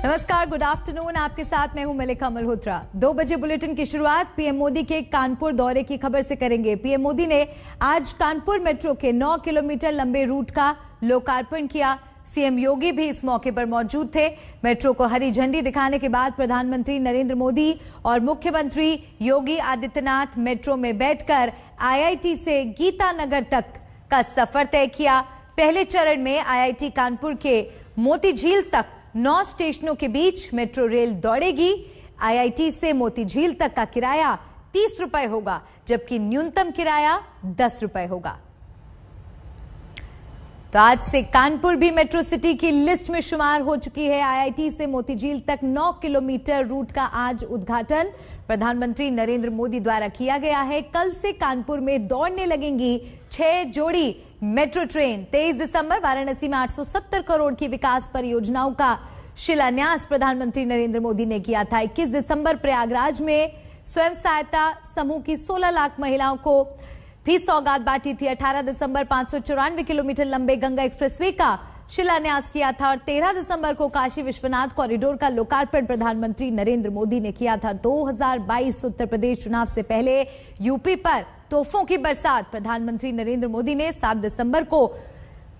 नमस्कार, good afternoon. आपके साथ मैं हूं मलिका मल्होत्रा। 2 बजे बुलेटिन की शुरुआत पीएम मोदी के कानपुर दौरे की खबर से करेंगे। पीएम मोदी ने आज कानपुर मेट्रो के 9 किलोमीटर लंबे रूट का लोकार्पण किया। सीएम योगी भी इस मौके पर मौजूद थे। मेट्रो को हरी झंडी दिखाने के बाद प्रधानमंत्री नरेंद्र मोदी और मुख्यमंत्री योगी आदित्यनाथ मेट्रो में बैठकर आईआईटी से गीता नगर तक का सफर तय किया। पहले चरण में आईआईटी कानपुर के मोती झील तक 9 स्टेशनों के बीच मेट्रो रेल दौड़ेगी। आईआईटी से मोती झील तक का किराया 30 रुपए होगा, जबकि न्यूनतम किराया 10 रुपए होगा। तो आज से कानपुर भी मेट्रो सिटी की लिस्ट में शुमार हो चुकी है। आईआईटी से मोती झील तक 9 किलोमीटर रूट का आज उद्घाटन प्रधानमंत्री नरेंद्र मोदी द्वारा किया गया है। कल से कानपुर में दौड़ने लगेंगी 6 जोड़ी मेट्रो ट्रेन। 23 दिसंबर वाराणसी में 870 करोड़ की विकास परियोजनाओं का शिलान्यास प्रधानमंत्री नरेंद्र मोदी ने किया था। 21 दिसंबर प्रयागराज में स्वयं सहायता समूह की 16 लाख महिलाओं को भी सौगात बांटी थी। 18 दिसंबर 594 किलोमीटर लंबे गंगा एक्सप्रेसवे का शिलान्यास किया था और 13 दिसंबर को काशी विश्वनाथ कॉरिडोर का लोकार्पण प्रधानमंत्री नरेंद्र मोदी ने किया था। 2022 उत्तर प्रदेश चुनाव से पहले यूपी पर तोहफों की बरसात प्रधानमंत्री नरेंद्र मोदी ने 7 दिसंबर को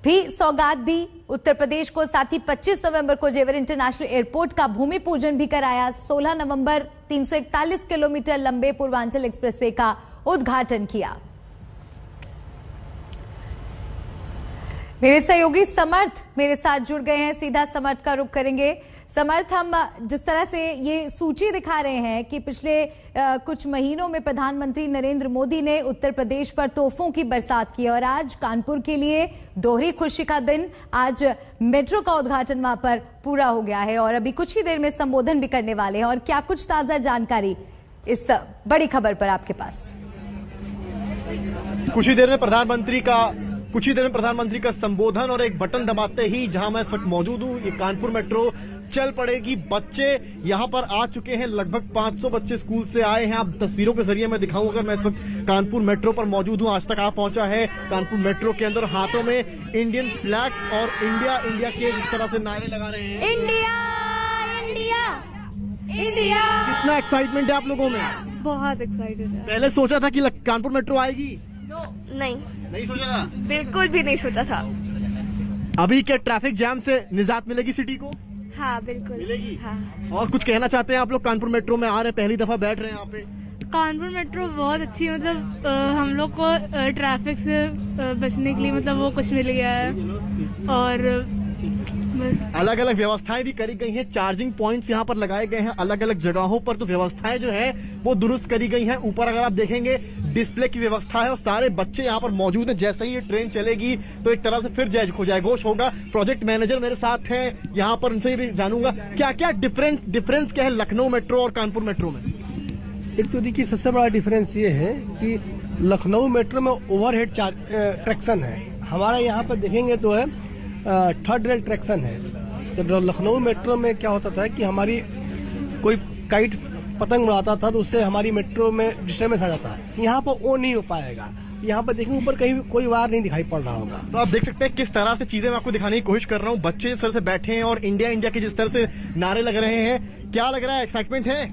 भी सौगात दी उत्तर प्रदेश को। साथ ही 25 नवंबर को जेवर इंटरनेशनल एयरपोर्ट का भूमि पूजन भी कराया। 16 नवंबर 341 किलोमीटर लंबे पूर्वांचल एक्सप्रेसवे का उद्घाटन किया। मेरे सहयोगी समर्थ मेरे साथ जुड़ गए हैं, सीधा समर्थ का रुख करेंगे। समर्थ, हम जिस तरह से ये सूची दिखा रहे हैं कि पिछले कुछ महीनों में प्रधानमंत्री नरेंद्र मोदी ने उत्तर प्रदेश पर तोहफों की बरसात की और आज कानपुर के लिए दोहरी खुशी का दिन। आज मेट्रो का उद्घाटन वहां पर पूरा हो गया है और अभी कुछ ही देर में संबोधन भी करने वाले हैं। और क्या कुछ ताजा जानकारी इस बड़ी खबर पर आपके पास? कुछ ही देर में प्रधानमंत्री का संबोधन और एक बटन दबाते ही जहां मैं इस वक्त मौजूद हूं, ये कानपुर मेट्रो चल पड़ेगी। बच्चे यहां पर आ चुके हैं, लगभग 500 बच्चे स्कूल से आए हैं। आप तस्वीरों के जरिए मैं दिखाऊं, अगर मैं इस वक्त कानपुर मेट्रो पर मौजूद हूं, आज तक आ पहुंचा है कानपुर मेट्रो के अंदर। हाथों में इंडियन फ्लैग्स और इंडिया इंडिया के जिस तरह से नारे लगा रहे हैं। India India India. कितना एक्साइटमेंट है आप लोगों में? बहुत एक्साइटेड है। पहले सोचा था कि कानपुर मेट्रो आएगी? नहीं सोचा था, बिल्कुल भी नहीं सोचा था। अभी क्या ट्रैफिक जैम से निजात मिलेगी सिटी को? हाँ बिल्कुल मिलेगी। हाँ। और कुछ कहना चाहते हैं आप लोग? कानपुर मेट्रो में आ रहे हैं, पहली दफा बैठ रहे हैं यहाँ पे। कानपुर मेट्रो बहुत अच्छी है, मतलब हम लोग को ट्रैफिक से बचने के लिए मतलब वो कुछ मिल गया है। और अलग अलग व्यवस्थाएं भी करी गई हैं, चार्जिंग पॉइंट्स यहाँ पर लगाए गए हैं अलग अलग जगहों पर। तो व्यवस्थाएं जो है वो दुरुस्त करी गई हैं। ऊपर अगर आप देखेंगे डिस्प्ले की व्यवस्था है और सारे बच्चे यहाँ पर मौजूद हैं। जैसे ही ये ट्रेन चलेगी तो एक तरह से फिर जयघोष होगा। प्रोजेक्ट मैनेजर मेरे साथ हैं यहाँ पर, उनसे भी जानूंगा क्या क्या डिफरेंस क्या है लखनऊ मेट्रो और कानपुर मेट्रो में। एक तो देखिए, सबसे बड़ा डिफरेंस ये है कि लखनऊ मेट्रो में ओवरहेड ट्रैक्शन है, हमारा यहाँ पर देखेंगे तो है थर्ड रेल ट्रैक्शन है। तो लखनऊ मेट्रो में क्या होता था कि हमारी कोई काइट पतंग उड़ाता था तो उससे हमारी मेट्रो में डिस्टर्बेंस आ जाता है। यहाँ पर वो नहीं हो पाएगा। यहाँ पर देखेंगे ऊपर कहीं कोई वायर नहीं दिखाई पड़ रहा होगा। तो आप देख सकते हैं किस तरह से चीजें मैं आपको दिखाने की कोशिश कर रहा हूँ। बच्चे जिस तरह से बैठे हैं और इंडिया इंडिया के जिस तरह से नारे लग रहे हैं, क्या लग रहा है? एक्साइटमेंट है?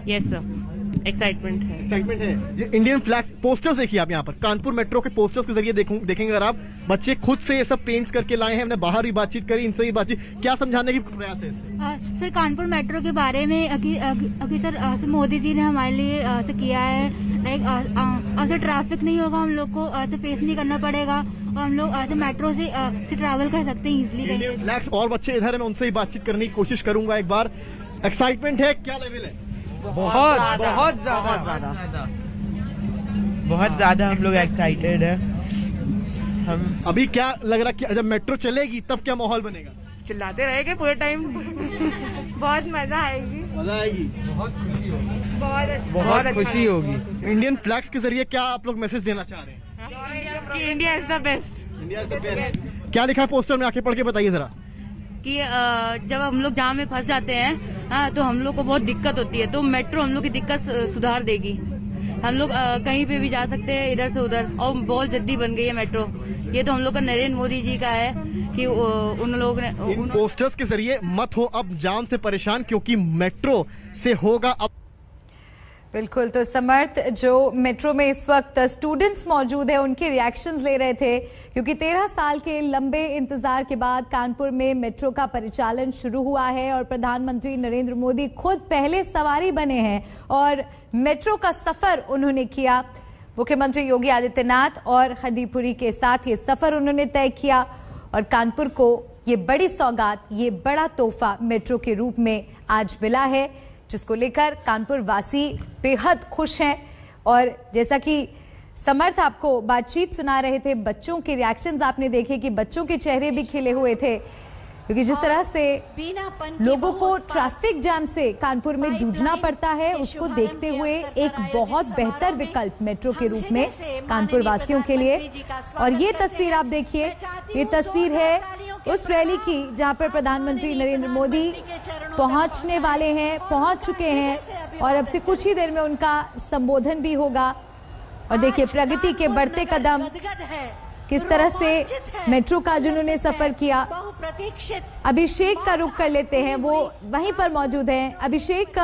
यस सर, एक्साइटमेंट है। ये इंडियन फ्लैग पोस्टर्स देखिए आप यहाँ पर कानपुर मेट्रो के पोस्टर्स के जरिए देखेंगे अगर आप, बच्चे खुद से ये सब पेंट्स करके लाए हैं। हमने बाहर भी बातचीत करी, इनसे भी बातचीत, क्या समझाने की प्रयास है इससे? सर कानपुर मेट्रो के बारे में अभी सर मोदी जी ने हमारे लिए किया है। लाइक ट्रैफिक नहीं होगा, हम लोग को फेस नहीं करना पड़ेगा और हम लोग मेट्रो से ट्रैवल कर सकते हैं इजिली। इंडियन फ्लैग्स और बच्चे इधर है, मैं उनसे ही बातचीत करने की कोशिश करूंगा एक बार। एक्साइटमेंट है, क्या लेवल है? बहुत ज्यादा हम लोग एक्साइटेड है। हम अभी क्या लग रहा है कि जब मेट्रो चलेगी तब क्या माहौल बनेगा? चिल्लाते रहेंगे पूरे टाइम। बहुत मजा आएगी। बहुत खुशी होगी। इंडियन फ्लैग्स के जरिए क्या आप लोग मैसेज देना चाह रहे हैं? India is the best. क्या लिखा है पोस्टर में, आके पढ़ के बताइए जरा। कि जब हम लोग जाम में फंस जाते हैं तो हम लोग को बहुत दिक्कत होती है, तो मेट्रो हम लोग की दिक्कत सुधार देगी। हम लोग कहीं पे भी जा सकते हैं इधर से उधर, और बहुत जल्दी बन गई है मेट्रो। ये तो हम लोग का नरेंद्र मोदी जी का है कि उन लोगों ने इन पोस्टर्स के जरिए मत हो अब जाम से परेशान, क्योंकि मेट्रो से होगा अब। बिल्कुल, तो समर्थ जो मेट्रो में इस वक्त स्टूडेंट्स मौजूद है उनके रिएक्शंस ले रहे थे, क्योंकि 13 साल के लंबे इंतजार के बाद कानपुर में मेट्रो का परिचालन शुरू हुआ है और प्रधानमंत्री नरेंद्र मोदी खुद पहले सवारी बने हैं और मेट्रो का सफर उन्होंने किया। मुख्यमंत्री योगी आदित्यनाथ और हरदीपुरी के साथ ये सफर उन्होंने तय किया और कानपुर को ये बड़ी सौगात, ये बड़ा तोहफा मेट्रो के रूप में आज मिला है, जिसको लेकर कानपुर वासी बेहद खुश हैं। और जैसा कि समर्थ आपको बातचीत सुना रहे थे, बच्चों के रिएक्शंस आपने देखे कि बच्चों के चेहरे भी खिले हुए थे, क्योंकि जिस तरह से लोगों को ट्रैफिक जाम से कानपुर में जूझना पड़ता है, उसको देखते हुए एक बहुत बेहतर विकल्प मेट्रो के रूप में कानपुर वासियों के लिए। और ये तस्वीर आप देखिए, ये तस्वीर है उस रैली की जहां पर प्रधानमंत्री नरेंद्र मोदी पहुंचने वाले हैं, पहुंच चुके हैं और अब से कुछ ही देर में उनका संबोधन भी होगा। और देखिए प्रगति के बढ़ते कदम, किस तरह से मेट्रो का जिन्होंने सफर किया। अभिषेक का रुख कर लेते हैं, वो वहीं पर मौजूद हैं। अभिषेक,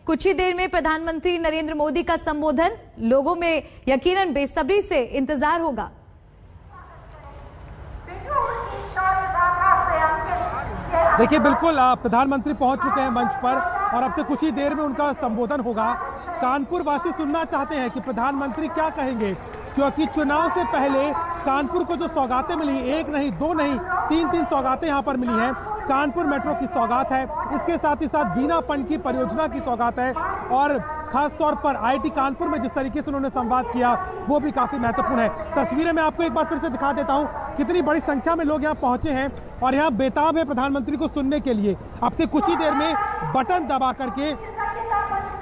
कुछ ही देर में प्रधानमंत्री नरेंद्र मोदी का संबोधन, लोगों में यकीनन बेसब्री से इंतजार होगा। देखिए बिल्कुल प्रधानमंत्री पहुंच चुके हैं मंच पर और अब से कुछ ही देर में उनका संबोधन होगा। कानपुर वासी सुनना चाहते हैं कि प्रधानमंत्री क्या कहेंगे, क्योंकि चुनाव से पहले कानपुर को जो सौगातें मिली, एक नहीं, दो नहीं, तीन सौगातें यहाँ पर मिली हैं। कानपुर मेट्रो की सौगात है, इसके साथ ही साथ बीनापन की परियोजना की सौगात है और खास तौर पर आईआईटी कानपुर में जिस तरीके से उन्होंने संवाद किया वो भी काफी महत्वपूर्ण है। तस्वीरें मैं आपको एक बार फिर से दिखा देता हूँ, कितनी बड़ी संख्या में लोग यहाँ पहुंचे हैं और यहाँ बेताब है प्रधानमंत्री को सुनने के लिए। अब से कुछ ही देर में बटन दबा करके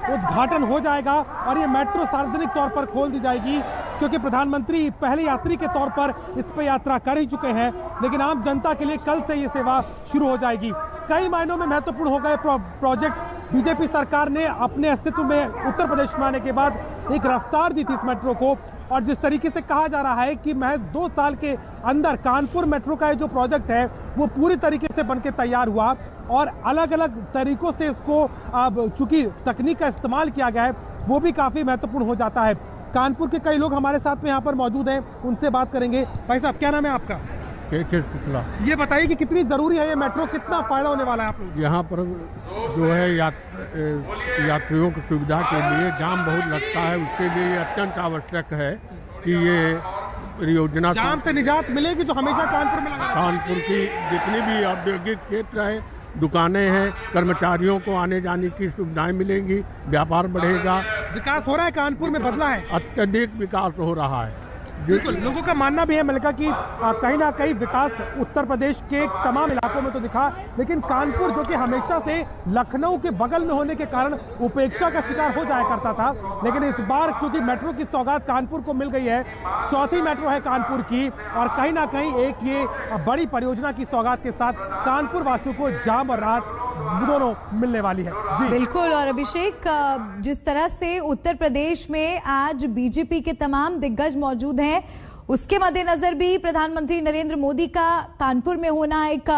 उद्घाटन हो जाएगा और ये मेट्रो सार्वजनिक तौर पर खोल दी जाएगी, क्योंकि प्रधानमंत्री पहले यात्री के तौर पर इस पर यात्रा कर ही चुके हैं, लेकिन आम जनता के लिए कल से ये सेवा शुरू हो जाएगी। कई मायनों में महत्वपूर्ण हो गए प्रोजेक्ट। बीजेपी सरकार ने अपने अस्तित्व में उत्तर प्रदेश में आने के बाद एक रफ्तार दी थी इस मेट्रो को, और जिस तरीके से कहा जा रहा है कि महज 2 साल के अंदर कानपुर मेट्रो का जो प्रोजेक्ट है वो पूरी तरीके से बनके तैयार हुआ और अलग अलग तरीकों से इसको अब चूंकि तकनीक का इस्तेमाल किया गया है वो भी काफ़ी महत्वपूर्ण हो जाता है। कानपुर के कई लोग हमारे साथ में यहाँ पर मौजूद हैं, उनसे बात करेंगे। भाई साहब, क्या नाम है आपका? ये बताइए कि कितनी ज़रूरी है ये मेट्रो, कितना फ़ायदा होने वाला है आप लोग? यहाँ पर जो है यात्रियों की सुविधा के लिए जाम बहुत लगता है, उसके लिए अत्यंत आवश्यक है कि ये परियोजना जाम से निजात मिलेगी जो हमेशा कानपुर में लगा। कानपुर की जितनी भी औद्योगिक क्षेत्र है, दुकानें हैं, कर्मचारियों को आने जाने की सुविधाएं मिलेंगी, व्यापार बढ़ेगा। विकास हो रहा है कानपुर में, बदला है, अत्यधिक विकास हो रहा है। बिल्कुल, लोगों का मानना भी है मलिका कि कहीं ना कहीं विकास उत्तर प्रदेश के तमाम इलाकों में तो दिखा, लेकिन कानपुर जो कि हमेशा से लखनऊ के बगल में होने के कारण उपेक्षा का शिकार हो जाया करता था, लेकिन इस बार चूंकि मेट्रो की सौगात कानपुर को मिल गई है, चौथी मेट्रो है कानपुर की, और कहीं ना कहीं एक ये बड़ी परियोजना की सौगात के साथ कानपुर वासियों को जाम और राहत दोनों मिलने वाली है। जी बिल्कुल। और अभिषेक, जिस तरह से उत्तर प्रदेश में आज बीजेपी के तमाम दिग्गज मौजूद हैं, उसके मद्देनजर भी प्रधानमंत्री नरेंद्र मोदी का कानपुर में होना एक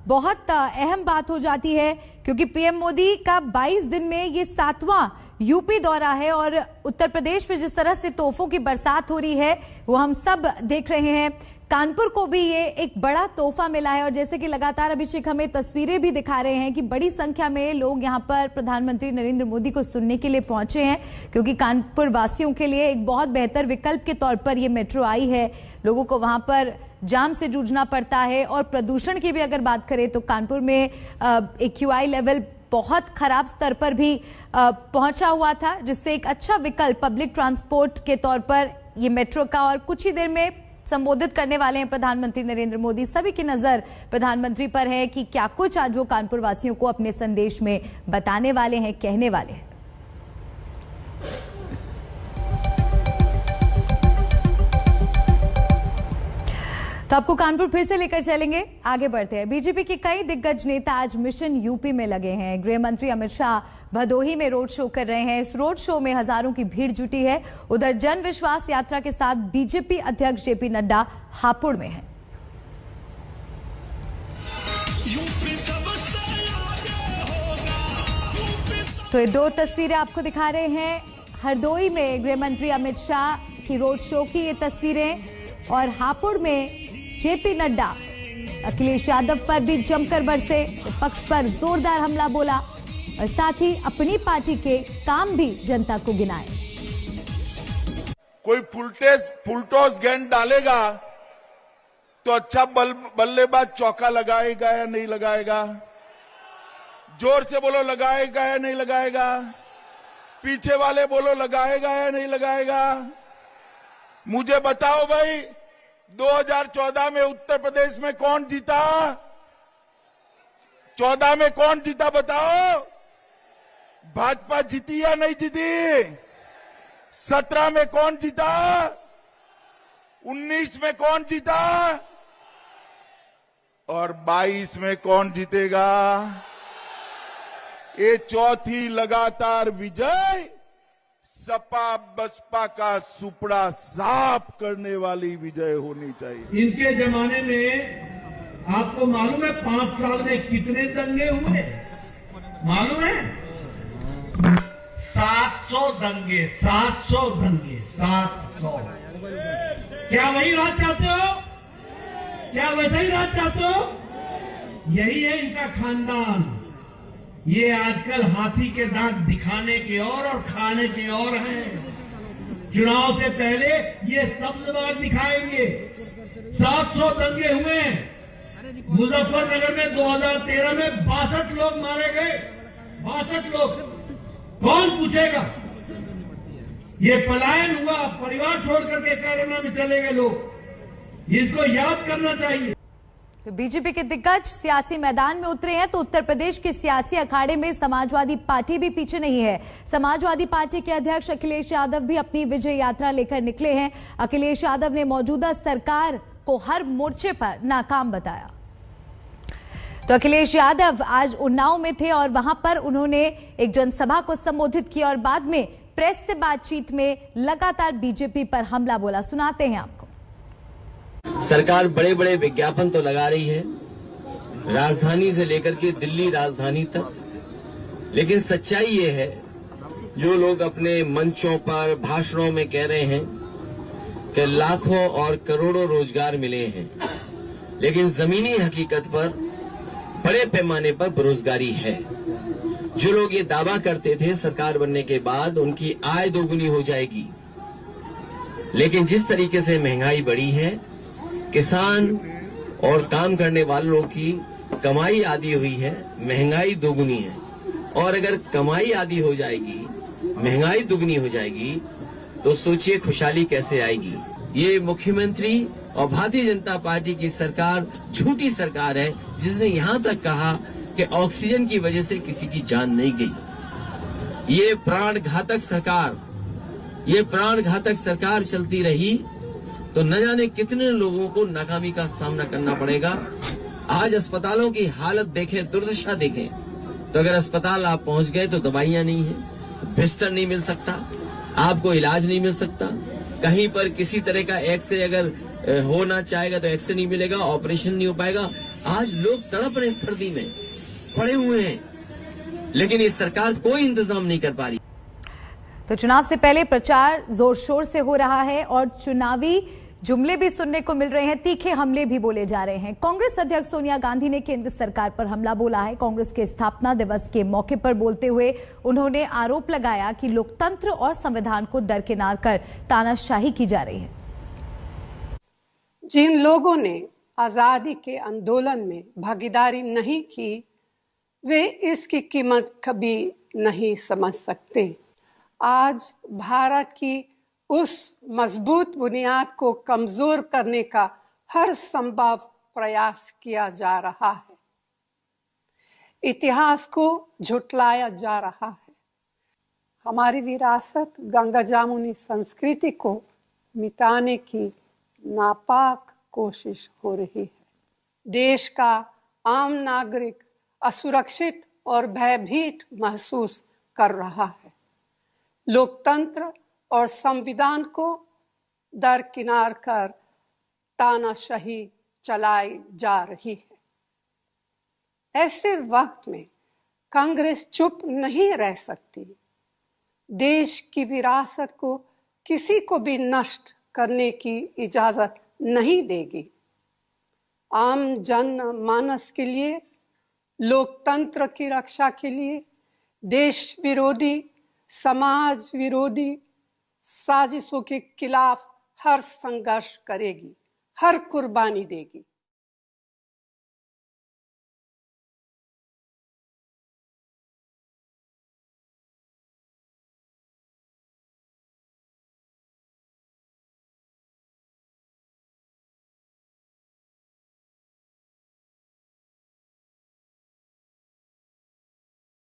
बहुत अहम बात हो जाती है, क्योंकि पीएम मोदी का 22 दिन में ये 7वां यूपी दौरा है और उत्तर प्रदेश में जिस तरह से तोहफों की बरसात हो रही है वो हम सब देख रहे हैं। कानपुर को भी ये एक बड़ा तोहफा मिला है और जैसे कि लगातार अभिषेक हमें तस्वीरें भी दिखा रहे हैं कि बड़ी संख्या में लोग यहाँ पर प्रधानमंत्री नरेंद्र मोदी को सुनने के लिए पहुंचे हैं, क्योंकि कानपुर वासियों के लिए एक बहुत बेहतर विकल्प के तौर पर ये मेट्रो आई है। लोगों को वहां पर जाम से जूझना पड़ता है और प्रदूषण की भी अगर बात करें तो कानपुर में AQI लेवल बहुत खराब स्तर पर भी पहुंचा हुआ था, जिससे एक अच्छा विकल्प पब्लिक ट्रांसपोर्ट के तौर पर ये मेट्रो का, और कुछ ही देर में संबोधित करने वाले हैं प्रधानमंत्री नरेंद्र मोदी। सभी की नजर प्रधानमंत्री पर है कि क्या कुछ आज वो कानपुर वासियों को अपने संदेश में बताने वाले हैं, कहने वाले हैं। तो आपको कानपुर फिर से लेकर चलेंगे, आगे बढ़ते हैं। बीजेपी के कई दिग्गज नेता आज मिशन यूपी में लगे हैं। गृह मंत्री अमित शाह भदोही में रोड शो कर रहे हैं। इस रोड शो में हजारों की भीड़ जुटी है। उधर जन विश्वास यात्रा के साथ बीजेपी अध्यक्ष जेपी नड्डा हापुड़ में हैं। तो ये दो तस्वीरें आपको दिखा रहे हैं। हरदोई में गृह मंत्री अमित शाह की रोड शो की ये तस्वीरें, और हापुड़ में जेपी नड्डा अखिलेश यादव पर भी जमकर बरसे, विपक्ष पर जोरदार हमला बोला और साथ ही अपनी पार्टी के काम भी जनता को गिनाए। कोई फुलटॉस गेंद डालेगा तो अच्छा बल्लेबाज चौका लगाएगा या नहीं लगाएगा? जोर से बोलो, लगाएगा या नहीं लगाएगा? पीछे वाले बोलो, लगाएगा या नहीं लगाएगा? मुझे बताओ भाई, 2014 में उत्तर प्रदेश में कौन जीता? 14 में कौन जीता बताओ? भाजपा जीती या नहीं जीती? 17 में कौन जीता? 19 में कौन जीता? और 22 में कौन जीतेगा? ये चौथी लगातार विजय सपा बसपा का सुपड़ा साफ करने वाली विजय होनी चाहिए। इनके जमाने में आपको मालूम है 5 साल में कितने दंगे हुए? मालूम है? 700 दंगे, 700 दंगे, 700। क्या वही राज चाहते हो? क्या वैसे ही राज चाहते हो? यही है इनका खानदान। ये आजकल हाथी के दांत दिखाने की और खाने की और हैं। चुनाव से पहले ये शब्दबाज दिखाएंगे। 700 दंगे हुए। मुजफ्फरनगर में 2013 में 62 लोग मारे गए। 62 लोग। कौन पूछेगा? ये पलायन हुआ, परिवार छोड़ करके कोरोना में चले गए लोग। इसको याद करना चाहिए। तो बीजेपी के दिग्गज सियासी मैदान में उतरे हैं, तो उत्तर प्रदेश के सियासी अखाड़े में समाजवादी पार्टी भी पीछे नहीं है। समाजवादी पार्टी के अध्यक्ष अखिलेश यादव भी अपनी विजय यात्रा लेकर निकले हैं। अखिलेश यादव ने मौजूदा सरकार को हर मोर्चे पर नाकाम बताया। तो अखिलेश यादव आज उन्नाव में थे और वहां पर उन्होंने एक जनसभा को संबोधित किया और बाद में प्रेस से बातचीत में लगातार बीजेपी पर हमला बोला। सुनाते हैं आपको। सरकार बड़े बड़े विज्ञापन तो लगा रही है, राजधानी से लेकर के दिल्ली राजधानी तक, लेकिन सच्चाई ये है, जो लोग अपने मंचों पर भाषणों में कह रहे हैं कि लाखों और करोड़ों रोजगार मिले हैं, लेकिन जमीनी हकीकत पर बड़े पैमाने पर बेरोजगारी है। जो लोग ये दावा करते थे सरकार बनने के बाद उनकी आय दोगुनी हो जाएगी, लेकिन जिस तरीके से महंगाई बढ़ी है, किसान और काम करने वालों की कमाई आधी हुई है, महंगाई दोगुनी है। और अगर कमाई आधी हो जाएगी, महंगाई दुगनी हो जाएगी, तो सोचिए खुशहाली कैसे आएगी। ये मुख्यमंत्री और भारतीय जनता पार्टी की सरकार झूठी सरकार है, जिसने यहाँ तक कहा कि ऑक्सीजन की वजह से किसी की जान नहीं गई। ये प्राण घातक सरकार चलती रही तो न जाने कितने लोगों को नाकामी का सामना करना पड़ेगा। आज अस्पतालों की हालत देखें, दुर्दशा देखें, तो अगर अस्पताल आप पहुंच गए तो दवाइयां नहीं है, बिस्तर नहीं मिल सकता, आपको इलाज नहीं मिल सकता। कहीं पर किसी तरह का एक्सरे अगर होना चाहेगा तो एक्सरे नहीं मिलेगा, ऑपरेशन नहीं हो पाएगा। आज लोग तड़प रहे, सर्दी में पड़े हुए हैं, लेकिन इस सरकार कोई इंतजाम नहीं कर पा रही। तो चुनाव से पहले प्रचार जोर शोर से हो रहा है और चुनावी जुमले भी सुनने को मिल रहे हैं, तीखे हमले भी बोले जा रहे हैं। कांग्रेस अध्यक्ष सोनिया गांधी ने केंद्र सरकार पर हमला बोला है। कांग्रेस के स्थापना दिवस के मौके पर बोलते हुए उन्होंने आरोप लगाया कि लोकतंत्र और संविधान को दरकिनार कर तानाशाही की जा रही है। जिन लोगों ने आजादी के आंदोलन में भागीदारी नहीं की, वे इसकी कीमत कभी नहीं समझ सकते। आज भारत की उस मजबूत बुनियाद को कमजोर करने का हर संभव प्रयास किया जा रहा है। इतिहास को झुटलाया जा रहा है। हमारी विरासत गंगा जामुनी संस्कृति को मिटाने की नापाक कोशिश हो रही है। देश का आम नागरिक असुरक्षित और भयभीत महसूस कर रहा है। लोकतंत्र और संविधान को दरकिनार कर तानाशाही चलाई जा रही है। ऐसे वक्त में कांग्रेस चुप नहीं रह सकती। देश की विरासत को किसी को भी नष्ट करने की इजाजत नहीं देगी। आम जन मानस के लिए, लोकतंत्र की रक्षा के लिए देश विरोधी, समाज विरोधी साजिशों के खिलाफ हर संघर्ष करेगी, हर कुर्बानी देगी।